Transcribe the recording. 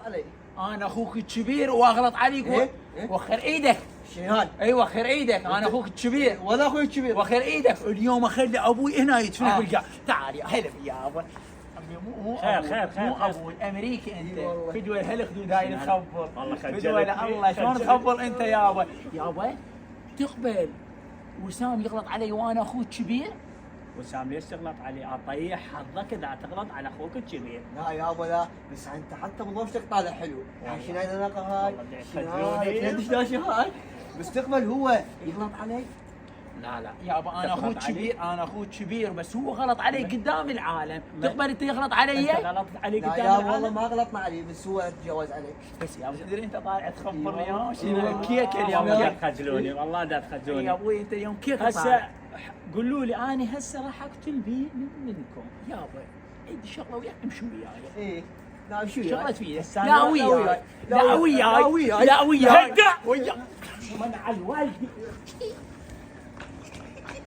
علي. انا اخوك الكبير واغلط عليك إيه؟ وخر ايدك. شنو هذا؟ ايوه خير ايدك، انا اخوك الكبير ولا اخوي الكبير. وخير ايدك. اليوم اخلي ابوي هنا يدفنك آه. بالقاع. تعال يا هلا يابا. مو خير أبوي، خير خير مو خير. ابوي امريكي انت. إي والله. في دول هالخدود هاي تخبر. والله في خجلت دول فيه، الله شلون خجلت. تخبر انت يابا. يابا تقبل وسام يغلط علي وانا اخوك كبير؟ وسام ليش تغلط علي؟ اطيح حظك اذا تغلط على اخوك الكبير. لا يابا لا، بس انت حتى بضوجتك طالع حلو. شنو هاي العلاقه هاي؟ والله شنو يخجلوني. هاي؟ ايش داشي هاي؟ مستقبل هو يغلط علي. لا لا يابا انا تغلط اخوك علي؟ كبير، انا اخوك كبير بس هو غلط علي قدام العالم. ما- تقبل انت يغلط انت علي؟ غلطت علي لا قدام يا والله العالم. ما غلطنا عليه، بس هو تجاوز عليك. بس يا ابو تدري انت طالع تخبرني إي يا والله. شنو إي كيك والله. اليوم والله كيك. تخجلوني، والله دا يا تخجلوني. ابوي انت اليوم كيك هسه طالع. قولوا لي انا هسه راح اقتل بي منكم. يابا عندي شغله وياك امشي وياي. ايه لا شو شغلت فيه هسه لا أنا- وياي لا لا وياي. وياي لا وياي. لا وياي هدأ. وياي من على الوالدي.